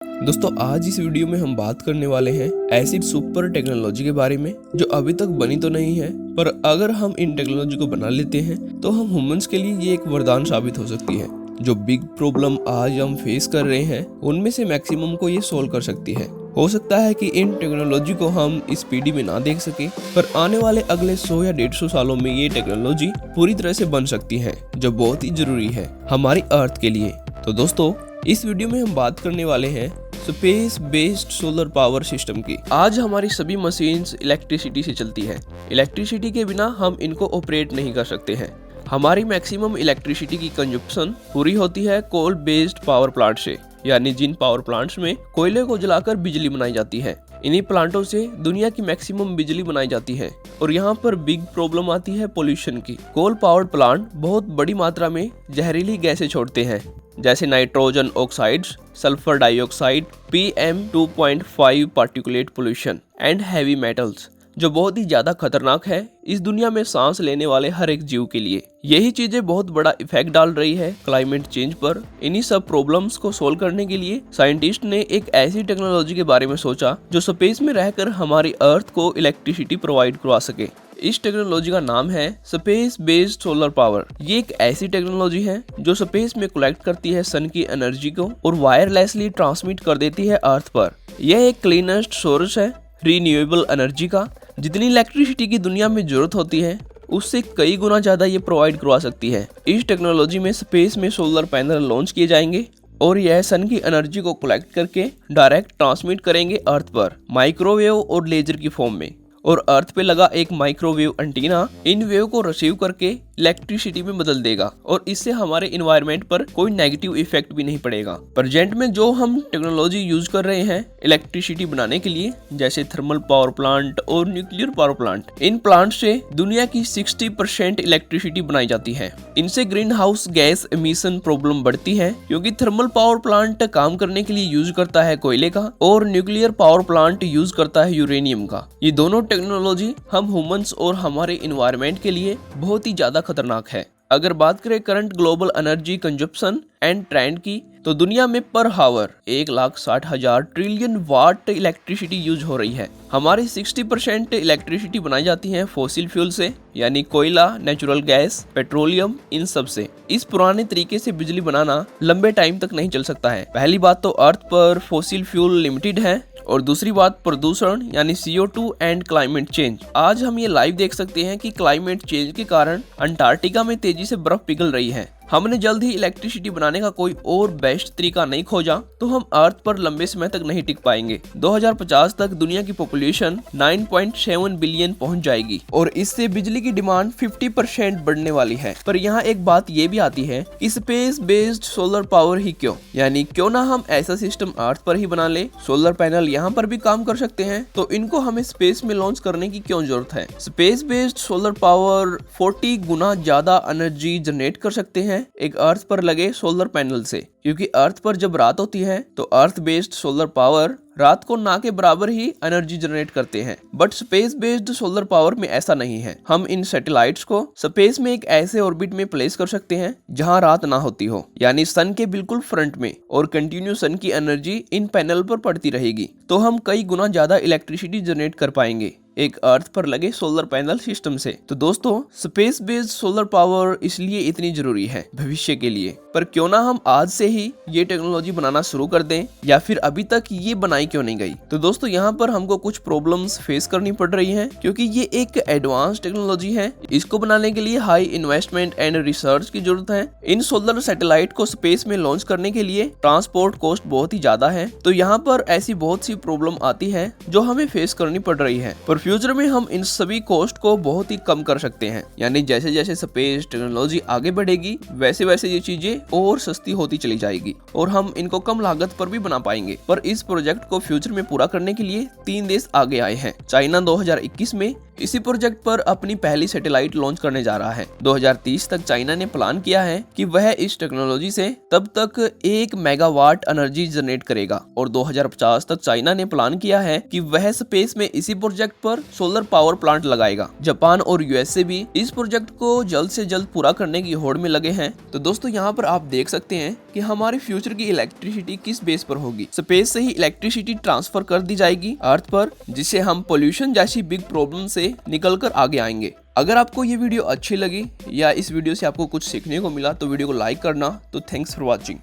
दोस्तों आज इस वीडियो में हम बात करने वाले हैं ऐसी सुपर टेक्नोलॉजी के बारे में जो अभी तक बनी तो नहीं है, पर अगर हम इन टेक्नोलॉजी को बना लेते हैं तो हम ह्यूमंस के लिए ये एक वरदान साबित हो सकती है। जो बिग प्रॉब्लम आज हम फेस कर रहे हैं उनमें से मैक्सिमम को ये सोल्व कर सकती है। हो सकता है कि इन टेक्नोलॉजी को हम इस पीढ़ी में ना देख सके, पर आने वाले अगले 100 या 150 सालों में ये टेक्नोलॉजी पूरी तरह से बन सकती है, जो बहुत ही जरूरी है हमारी अर्थ के लिए। तो दोस्तों इस वीडियो में हम बात करने वाले हैं space based solar power system की। आज हमारी सभी मशीन्स इलेक्ट्रिसिटी से चलती है। इलेक्ट्रिसिटी के बिना हम इनको ऑपरेट नहीं कर सकते हैं। हमारी मैक्सिमम इलेक्ट्रिसिटी की कंजप्शन पूरी होती है कोल बेस्ड पावर प्लांट से, यानी जिन पावर प्लांट्स में कोयले को जलाकर बिजली बनाई जाती है। इन्हीं प्लांटों से दुनिया की मैक्सिमम बिजली बनाई जाती है। और यहाँ पर बिग प्रॉब्लम आती है पोल्यूशन की। कोल पावर्ड प्लांट बहुत बड़ी मात्रा में जहरीली गैसें छोड़ते हैं, जैसे nitrogen oxides, sulphur dioxide, PM2.5 particulate pollution and heavy metals, जो बहुत ही ज्यादा खतरनाक है इस दुनिया में सांस लेने वाले हर एक जीव के लिए। यही चीजें बहुत बड़ा इफेक्ट डाल रही है क्लाइमेट चेंज पर। इन्हीं सब प्रॉब्लम्स को सोल्व करने के लिए साइंटिस्ट ने एक ऐसी टेक्नोलॉजी के बारे में सोचा जो स्पेस में रहकर हमारी अर्थ को इलेक्ट्रिसिटी प्रोवाइड करवा सके। इस टेक्नोलॉजी का नाम है स्पेस बेस्ड सोलर पावर। ये एक ऐसी टेक्नोलॉजी है जो स्पेस में कलेक्ट करती है सन की एनर्जी को और वायरलेसली ट्रांसमिट कर देती है अर्थ पर। यह एक क्लीनेस्ट सोर्स है रिन्यूएबल एनर्जी का। जितनी इलेक्ट्रिसिटी की दुनिया में जरूरत होती है उससे कई गुना ज्यादा ये प्रोवाइड करवा सकती है। इस टेक्नोलॉजी में स्पेस में सोलर पैनल लॉन्च किए जाएंगे और यह सन की एनर्जी को कलेक्ट करके डायरेक्ट ट्रांसमिट करेंगे अर्थ पर माइक्रोवेव और लेजर की फॉर्म में। और अर्थ पे लगा एक माइक्रोवेव एंटीना इन वेव को रिसीव करके इलेक्ट्रिसिटी में बदल देगा और इससे हमारे इन्वायरमेंट पर कोई नेगेटिव इफेक्ट भी नहीं पड़ेगा। प्रेजेंट में जो हम टेक्नोलॉजी यूज कर रहे हैं इलेक्ट्रिसिटी बनाने के लिए, जैसे थर्मल पावर प्लांट और nuclear power plant, in plant से दुनिया की 60% इलेक्ट्रिसिटी बनाई जाती है। इनसे green house gas emission problem बढ़ती है, क्योंकि थर्मल पावर प्लांट काम करने के लिए यूज करता है कोयले का और न्यूक्लियर पावर प्लांट यूज करता है यूरेनियम का। ये दोनों टेक्नोलॉजी हम ह्यूमंस और हमारे इन्वायरमेंट के लिए बहुत ही ज्यादा खतरनाक है। अगर बात करें current global energy consumption and trend की, तो दुनिया में पर हावर 1,60,000 ट्रिलियन वाट इलेक्ट्रिसिटी यूज हो रही है। हमारी 60% इलेक्ट्रिसिटी बनाई जाती है फॉसिल फ्यूल से, यानी कोयला, नेचुरल गैस, पेट्रोलियम, इन सब से। इस पुराने तरीके से बिजली बनाना लंबे टाइम तक नहीं चल सकता है। पहली बात तो अर्थ पर फॉसिल फ्यूल लिमिटेड है और दूसरी बात प्रदूषण यानी CO2 एंड क्लाइमेट चेंज। आज हम ये लाइव देख सकते हैं कि क्लाइमेट चेंज के कारण अंटार्कटिका में तेजी से बर्फ पिघल रही है। हमने जल्द ही इलेक्ट्रिसिटी बनाने का कोई और बेस्ट तरीका नहीं खोजा तो हम अर्थ पर लंबे समय तक नहीं टिक पाएंगे। 2050 तक दुनिया की पॉपुलेशन 9.7 बिलियन पहुंच जाएगी और इससे बिजली की डिमांड 50% बढ़ने वाली है। पर यहाँ एक बात ये भी आती है कि स्पेस बेस्ड सोलर पावर ही क्यों, यानी क्यों ना हम ऐसा सिस्टम अर्थ पर ही बना ले। सोलर पैनल यहाँ पर भी काम कर सकते हैं, तो इनको हमें स्पेस में लॉन्च करने की क्यों जरूरत है। स्पेस बेस्ड सोलर पावर 40 गुना ज्यादा एनर्जी जनरेट कर सकते हैं एक अर्थ पर लगे सोलर पैनल से, क्योंकि अर्थ पर जब रात होती है तो अर्थ बेस्ड सोलर पावर रात को ना के बराबर ही एनर्जी जनरेट करते हैं। But space based solar power में ऐसा नहीं है। हम इन सैटेलाइट्स को स्पेस में एक ऐसे ऑर्बिट में प्लेस कर सकते हैं जहां रात ना होती हो, यानी सन के बिल्कुल फ्रंट में, और कंटिन्यू सन की एनर्जी इन पैनल पर पड़ती रहेगी। तो हम कई गुना ज्यादा इलेक्ट्रिसिटी जनरेट कर पाएंगे एक अर्थ पर लगे सोलर पैनल सिस्टम से। तो दोस्तों स्पेस बेस्ड सोलर पावर इसलिए इतनी जरूरी है भविष्य के लिए। पर क्यों ना हम आज से ही ये टेक्नोलॉजी बनाना शुरू कर दें, या फिर अभी तक ये बनाई क्यों नहीं गई। तो दोस्तों यहाँ पर हमको कुछ प्रॉब्लम्स फेस करनी पड़ रही हैं, क्योंकि ये एक एडवांस टेक्नोलॉजी है। इसको बनाने के लिए हाई इन्वेस्टमेंट एंड रिसर्च की जरूरत है। इन सोलर सैटेलाइट को स्पेस में लॉन्च करने के लिए ट्रांसपोर्ट कॉस्ट बहुत ही ज्यादा है। तो यहाँ पर ऐसी बहुत सी प्रॉब्लम आती है जो हमें फेस करनी पड़ रही है। पर फ्यूचर में हम इन सभी कॉस्ट को बहुत ही कम कर सकते हैं, यानी जैसे जैसे स्पेस टेक्नोलॉजी आगे बढ़ेगी वैसे वैसे ये चीजें और सस्ती होती चली जाएगी और हम इनको कम लागत पर भी बना पाएंगे। पर इस प्रोजेक्ट को फ्यूचर में पूरा करने के लिए 3 देश आगे आए हैं। चाइना 2021 में इसी प्रोजेक्ट पर अपनी पहली सैटेलाइट लॉन्च करने जा रहा है। 2030 तक चाइना ने प्लान किया है कि वह इस टेक्नोलॉजी से तब तक 1 मेगावाट एनर्जी जनरेट करेगा और 2050 तक चाइना ने प्लान किया है कि वह स्पेस में इसी प्रोजेक्ट पर सोलर पावर प्लांट लगाएगा। जापान और यूएसए भी इस प्रोजेक्ट को जल्द से जल्द पूरा करने की होड़ में लगे हैं। तो दोस्तों यहाँ पर आप देख सकते हैं कि हमारे फ्यूचर की इलेक्ट्रिसिटी किस बेस पर होगी। स्पेस से ही इलेक्ट्रिसिटी ट्रांसफर कर दी जाएगी अर्थ पर, जिससे हम पोल्यूशन जैसी बिग प्रॉब्लम से निकलकर आगे आएंगे। अगर आपको ये वीडियो अच्छी लगी या इस वीडियो से आपको कुछ सीखने को मिला तो वीडियो को लाइक करना। तो थैंक्स फॉर वॉचिंग।